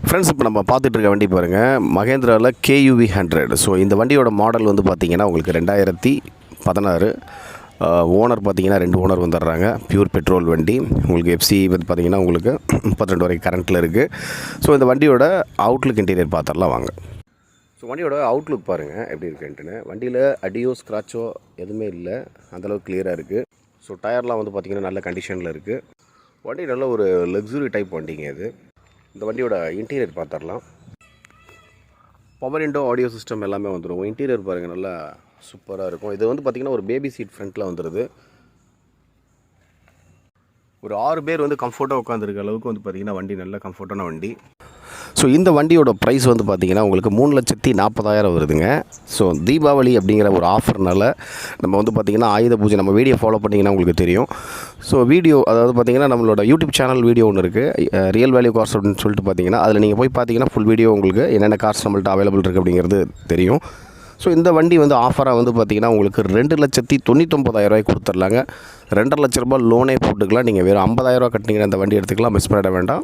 Friends, இப்போ நம்ம பார்த்துட்டு இருக்க வண்டி பாருங்கள், மகேந்திராவில் KUV 100. ஸோ இந்த வண்டியோட மாடல் வந்து பார்த்திங்கன்னா உங்களுக்கு 2016. ஓனர் பார்த்திங்கன்னா 2 ஓனர் வந்துடுறாங்க. பியூர் பெட்ரோல் வண்டி. உங்களுக்கு FC வந்து பார்த்திங்கன்னா உங்களுக்கு 32 வரைக்கும் கரண்ட்டில் இருக்குது. ஸோ இந்த வண்டியோட அவுட்லுக் இன்டீரியர் பார்த்துடலாம் வாங்க. ஸோ வண்டியோட அவுட்லுக் பாருங்கள் எப்படி இருக்குன்ட்டுன்னு. வண்டியில் அடியோ ஸ்க்ராச்சோ எதுவுமே இல்லை, அந்தளவுக்கு கிளியராக இருக்குது. ஸோ டயர்லாம் வந்து பார்த்திங்கன்னா நல்ல கண்டிஷனில் இருக்குது. வண்டி நல்ல ஒரு லக்ஸுரி டைப் வண்டிங்க இது. இந்த வண்டியோட இன்டீரியர் பார்த்துடலாம். பவர் விண்டோ, ஆடியோ சிஸ்டம் எல்லாமே வந்துடும். இன்டீரியர் பாருங்கள், நல்லா சூப்பராக இருக்கும். இது வந்து பார்த்திங்கன்னா ஒரு பேபி சீட் ஃப்ரண்ட்டில் வந்துடுது. ஒரு 6 பேர் வந்து கம்ஃபர்ட்டாக உட்காந்துருக்க அளவுக்கு வந்து பார்த்திங்கன்னா வண்டி நல்ல கம்ஃபர்ட்டான வண்டி. ஸோ இந்த வண்டியோட ப்ரைஸ் வந்து பார்த்திங்கன்னா உங்களுக்கு 3,40,000 வருதுங்க. ஸோ தீபாவளி அப்படிங்கிற ஒரு ஆஃபர்னால நம்ம வந்து பார்த்திங்கன்னா ஆயுத பூஜை, நம்ம வீடியோ ஃபாலோ பண்ணிங்கன்னா உங்களுக்கு தெரியும். ஸோ வீடியோ அதாவது பார்த்திங்கன்னா நம்மளோட யூடியூப் சேனல் வீடியோ ஒன்று இருக்குது, ரியல் வேல்யூ கார்ஸ் அப்படின்னு சொல்லிட்டு பார்த்திங்கன்னா அதில் நீங்கள் போய் பார்த்திங்கன்னா ஃபுல் வீடியோ உங்களுக்கு என்னென்ன கார்ஸ் நம்மள்ட்ட அவைலபிள் இருக்குது அப்படிங்கிறது தெரியும். ஸோ இந்த வண்டி வந்து ஆஃபராக வந்து பார்த்திங்கன்னா உங்களுக்கு 2,99,000 கொடுத்துர்லாங்க. 2,50,000 ரூபாய் லோனே போட்டுக்கலாம். நீங்கள் வெறும் 50,000 கட்டினீங்கன்னா இந்த வண்டி எடுத்துக்கலாம். மிஸ் பண்ணிட வேண்டாம்.